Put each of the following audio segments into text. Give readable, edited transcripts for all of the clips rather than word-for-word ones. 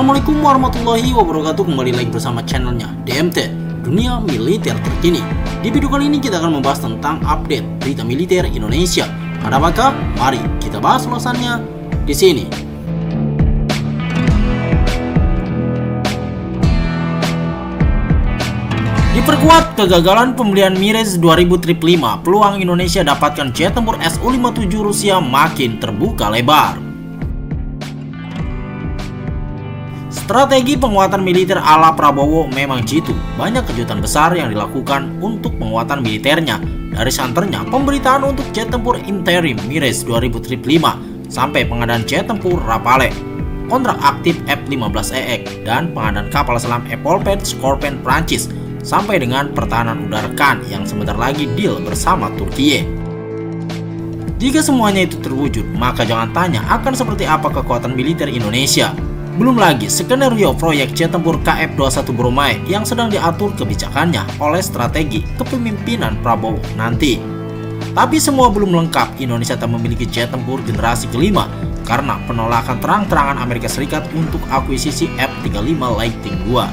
Assalamualaikum warahmatullahi wabarakatuh. Kembali lagi bersama channelnya DMT Dunia Militer Terkini. Di video kali ini kita akan membahas tentang update berita militer Indonesia. Ada apakah? Mari kita bahas ulasannya di sini. Diperkuat kegagalan pembelian Mirage 2555, peluang Indonesia dapatkan jet tempur Su-57 Rusia makin terbuka lebar. Strategi penguatan militer ala Prabowo memang jitu. Banyak kejutan besar yang dilakukan untuk penguatan militernya. Dari santernya pemberitaan untuk jet tempur interim Mirage 2555 sampai pengadaan jet tempur Rafale, kontrak aktif F-15EX, dan pengadaan kapal selam Epolpet Scorpion Prancis, sampai dengan pertahanan udara Kan yang sebentar lagi deal bersama Turkiye. Jika semuanya itu terwujud, maka jangan tanya akan seperti apa kekuatan militer Indonesia. Belum lagi skenario proyek jet tempur KF-21 Bromai yang sedang diatur kebijakannya oleh strategi kepemimpinan Prabowo nanti. Tapi semua belum lengkap. Indonesia tak memiliki jet tempur generasi kelima karena penolakan terang-terangan Amerika Serikat untuk akuisisi F-35 Lightning II.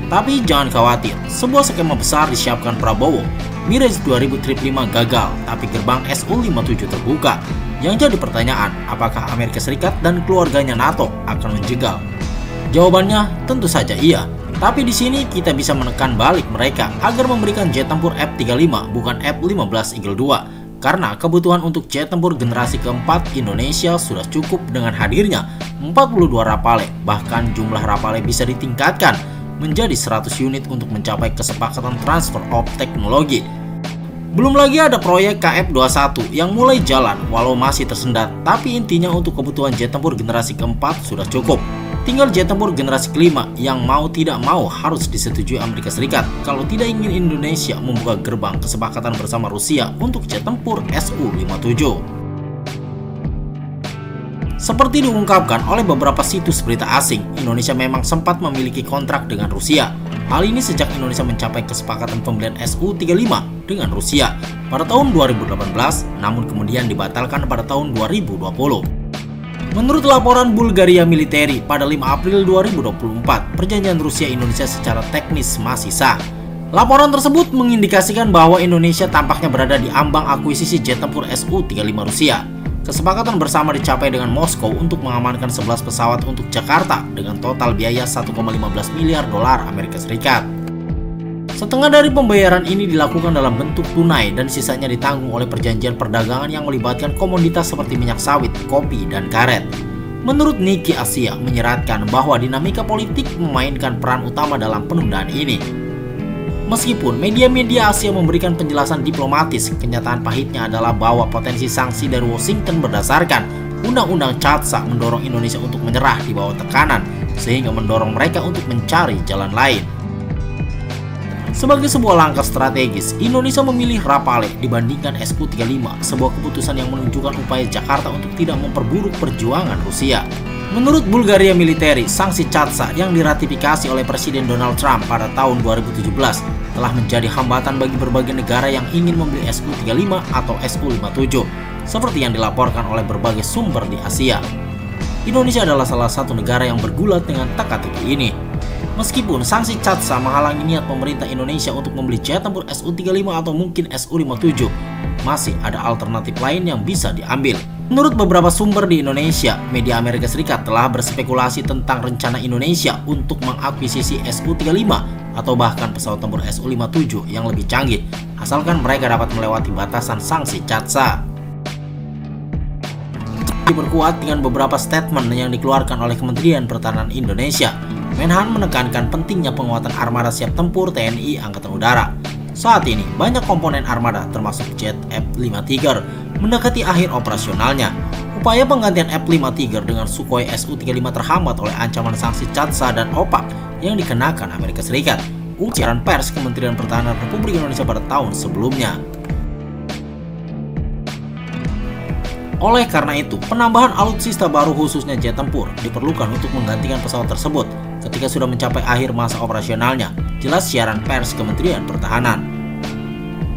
Tapi jangan khawatir, sebuah skema besar disiapkan Prabowo. Mirage 2555 gagal, tapi gerbang Su-57 terbuka. Yang jadi pertanyaan, apakah Amerika Serikat dan keluarganya NATO akan menjegal? Jawabannya tentu saja iya. Tapi di sini kita bisa menekan balik mereka agar memberikan jet tempur F-35 bukan F-15 Eagle II. Karena kebutuhan untuk jet tempur generasi keempat Indonesia sudah cukup dengan hadirnya 42 Rafale. Bahkan jumlah Rafale bisa ditingkatkan menjadi 100 unit untuk mencapai kesepakatan transfer of teknologi. Belum lagi ada proyek KF-21 yang mulai jalan walau masih tersendat, tapi intinya untuk kebutuhan jet tempur generasi keempat sudah cukup. Tinggal jet tempur generasi kelima yang mau tidak mau harus disetujui Amerika Serikat kalau tidak ingin Indonesia membuka gerbang kesepakatan bersama Rusia untuk jet tempur Su-57. Seperti diungkapkan oleh beberapa situs berita asing, Indonesia memang sempat memiliki kontrak dengan Rusia. Hal ini sejak Indonesia mencapai kesepakatan pembelian Su-35 dengan Rusia pada tahun 2018, namun kemudian dibatalkan pada tahun 2020. Menurut laporan Bulgaria Military pada 5 April 2024, perjanjian Rusia-Indonesia secara teknis masih sah. Laporan tersebut mengindikasikan bahwa Indonesia tampaknya berada di ambang akuisisi jet tempur Su-35 Rusia. Kesepakatan bersama dicapai dengan Moskow untuk mengamankan 11 pesawat untuk Jakarta dengan total biaya 1,15 miliar dolar Amerika Serikat. Setengah dari pembayaran ini dilakukan dalam bentuk tunai dan sisanya ditanggung oleh perjanjian perdagangan yang melibatkan komoditas seperti minyak sawit, kopi, dan karet. Menurut Nikkei Asia menyeratkan bahwa dinamika politik memainkan peran utama dalam penundaan ini. Meskipun media-media Asia memberikan penjelasan diplomatis, kenyataan pahitnya adalah bahwa potensi sanksi dari Washington berdasarkan Undang-Undang CAATSA mendorong Indonesia untuk menyerah di bawah tekanan, sehingga mendorong mereka untuk mencari jalan lain. Sebagai sebuah langkah strategis, Indonesia memilih Rafale dibandingkan Su-35, sebuah keputusan yang menunjukkan upaya Jakarta untuk tidak memperburuk perjuangan Rusia. Menurut Bulgaria Military, sanksi CAATSA yang diratifikasi oleh Presiden Donald Trump pada tahun 2017 telah menjadi hambatan bagi berbagai negara yang ingin membeli Su-35 atau Su-57, seperti yang dilaporkan oleh berbagai sumber di Asia. Indonesia adalah salah satu negara yang bergulat dengan teka-teki ini. Meskipun sanksi CAATSA menghalangi niat pemerintah Indonesia untuk membeli jet tempur Su-35 atau mungkin Su-57, masih ada alternatif lain yang bisa diambil. Menurut beberapa sumber di Indonesia, media Amerika Serikat telah berspekulasi tentang rencana Indonesia untuk mengakuisisi Su-35 atau bahkan pesawat tempur Su-57 yang lebih canggih, asalkan mereka dapat melewati batasan sanksi CAATSA. Diperkuat dengan beberapa statement yang dikeluarkan oleh Kementerian Pertahanan Indonesia. Menhan menekankan pentingnya penguatan armada siap tempur TNI Angkatan Udara. Saat ini, banyak komponen armada termasuk jet F-5 Tiger mendekati akhir operasionalnya. Upaya penggantian F-5 Tiger dengan Sukhoi Su-35 terhambat oleh ancaman sanksi CAATSA dan OPAC yang dikenakan Amerika Serikat. Siaran pers Kementerian Pertahanan Republik Indonesia pada tahun sebelumnya. Oleh karena itu, penambahan alutsista baru khususnya jet tempur diperlukan untuk menggantikan pesawat tersebut ketika sudah mencapai akhir masa operasionalnya, jelas siaran pers Kementerian Pertahanan.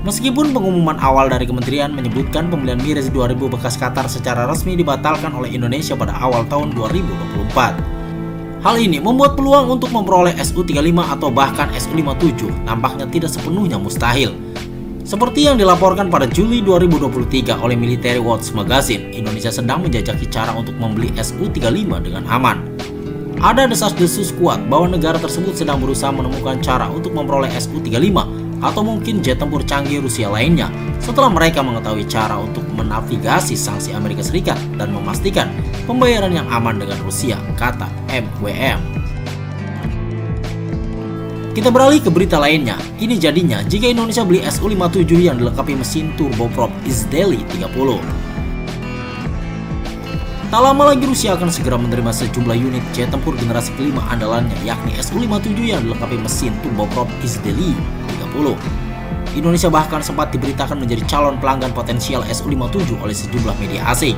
Meskipun pengumuman awal dari kementerian menyebutkan pembelian Mirage 2000 bekas Qatar secara resmi dibatalkan oleh Indonesia pada awal tahun 2024. Hal ini membuat peluang untuk memperoleh Su-35 atau bahkan Su-57 nampaknya tidak sepenuhnya mustahil. Seperti yang dilaporkan pada Juli 2023 oleh Military Watch Magazine, Indonesia sedang menjajaki cara untuk membeli Su-35 dengan aman. Ada desas-desus kuat bahwa negara tersebut sedang berusaha menemukan cara untuk memperoleh Su-35 atau mungkin jet tempur canggih Rusia lainnya setelah mereka mengetahui cara untuk menavigasi sanksi Amerika Serikat dan memastikan pembayaran yang aman dengan Rusia, kata MWM. Kita beralih ke berita lainnya. Ini jadinya jika Indonesia beli Su-57 yang dilengkapi mesin turboprop Izdeli 30. Tak lama lagi Rusia akan segera menerima sejumlah unit jet tempur generasi kelima andalannya, yakni Su-57 yang dilengkapi mesin turboprop Izdeli 30. Indonesia bahkan sempat diberitakan menjadi calon pelanggan potensial Su-57 oleh sejumlah media asing,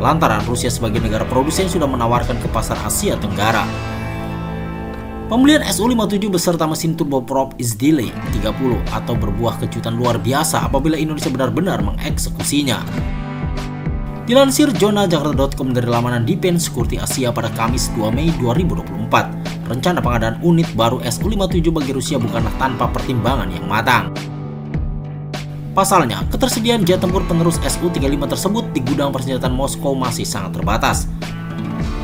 lantaran Rusia sebagai negara produsen sudah menawarkan ke pasar Asia Tenggara. Pembelian Su-57 beserta mesin turboprop Izdeli 30 atau berbuah kejutan luar biasa apabila Indonesia benar-benar mengeksekusinya. Dilansir jonajakarta.com dari laman Defense Security Asia pada Kamis 2 Mei 2024, rencana pengadaan unit baru Su-57 bagi Rusia bukanlah tanpa pertimbangan yang matang. Pasalnya, ketersediaan jet tempur penerus Su-35 tersebut di gudang persenjataan Moskow masih sangat terbatas.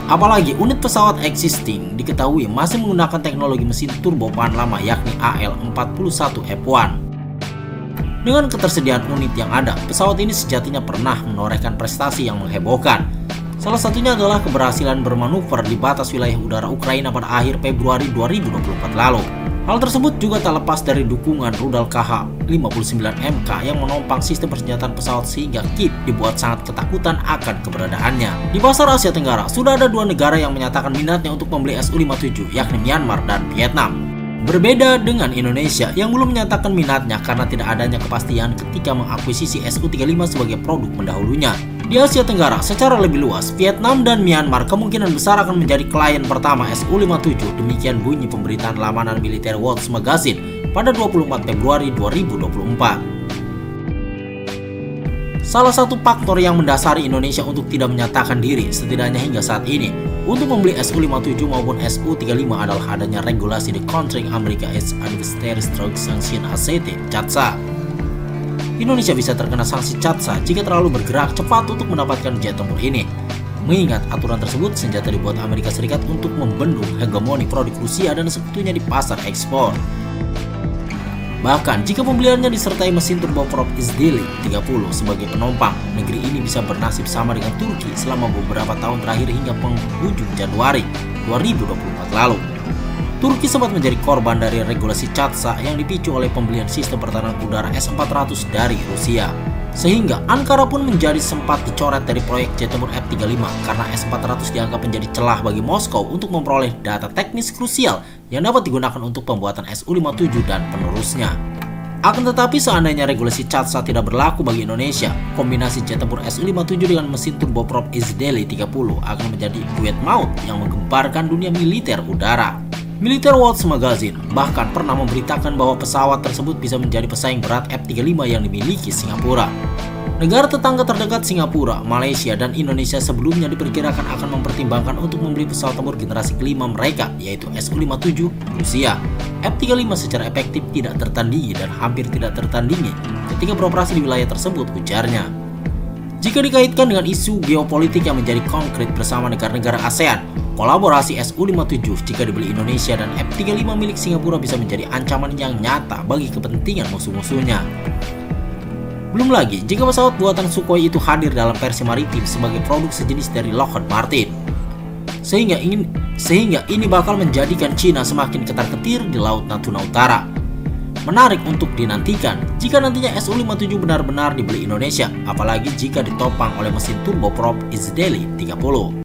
Apalagi unit pesawat existing diketahui masih menggunakan teknologi mesin turbopan lama yakni AL-41F1. Dengan ketersediaan unit yang ada, pesawat ini sejatinya pernah menorehkan prestasi yang menghebohkan. Salah satunya adalah keberhasilan bermanuver di batas wilayah udara Ukraina pada akhir Februari 2024 lalu. Hal tersebut juga tak lepas dari dukungan rudal KH-59MK yang menopang sistem persenjataan pesawat sehingga Kiev dibuat sangat ketakutan akan keberadaannya. Di pasar Asia Tenggara, sudah ada dua negara yang menyatakan minatnya untuk membeli Su-57, yakni Myanmar dan Vietnam. Berbeda dengan Indonesia yang belum menyatakan minatnya karena tidak adanya kepastian ketika mengakuisisi Su-35 sebagai produk pendahulunya. Di Asia Tenggara secara lebih luas, Vietnam dan Myanmar kemungkinan besar akan menjadi klien pertama Su-57, demikian bunyi pemberitaan laman Military Watch Magazine pada 24 Februari 2024. Salah satu faktor yang mendasari Indonesia untuk tidak menyatakan diri setidaknya hingga saat ini untuk membeli Su-57 maupun Su-35 adalah adanya regulasi The Countering America as Adversary Stroke Sanction ACT (CATSA). Indonesia bisa terkena sanksi CATSA jika terlalu bergerak cepat untuk mendapatkan jet tempur ini. Mengingat aturan tersebut, senjata dibuat Amerika Serikat untuk membendung hegemoni produk Rusia dan sekutunya di pasar ekspor. Bahkan jika pembeliannya disertai mesin turboprop Izdeli 30 sebagai penopang, negeri ini bisa bernasib sama dengan Turki selama beberapa tahun terakhir hingga penghujung Januari 2024 lalu. Turki sempat menjadi korban dari regulasi CATSA yang dipicu oleh pembelian sistem pertahanan udara S-400 dari Rusia. Sehingga Ankara pun menjadi sempat dicoret dari proyek jet tempur F-35 karena S-400 dianggap menjadi celah bagi Moskow untuk memperoleh data teknis krusial yang dapat digunakan untuk pembuatan Su-57 dan penerusnya. Akan tetapi seandainya regulasi CATSA tidak berlaku bagi Indonesia, kombinasi jet tempur Su-57 dengan mesin turboprop Izdeli 30 akan menjadi duet maut yang menggemparkan dunia militer udara. Military Watch Magazine bahkan pernah memberitakan bahwa pesawat tersebut bisa menjadi pesaing berat F-35 yang dimiliki Singapura. Negara tetangga terdekat Singapura, Malaysia, dan Indonesia sebelumnya diperkirakan akan mempertimbangkan untuk membeli pesawat tempur generasi kelima mereka, yaitu Su-57 Rusia. F-35 secara efektif tidak tertandingi dan hampir tidak tertandingi ketika beroperasi di wilayah tersebut, ujarnya. Jika dikaitkan dengan isu geopolitik yang menjadi konkret bersama negara-negara ASEAN, kolaborasi Su-57 jika dibeli Indonesia dan F-35 milik Singapura bisa menjadi ancaman yang nyata bagi kepentingan musuh-musuhnya. Belum lagi jika pesawat buatan Sukhoi itu hadir dalam versi maritim sebagai produk sejenis dari Lockheed Martin. Sehingga ini bakal menjadikan Cina semakin ketar-ketir di Laut Natuna Utara. Menarik untuk dinantikan jika nantinya Su-57 benar-benar dibeli Indonesia, apalagi jika ditopang oleh mesin turboprop Izdeli 30.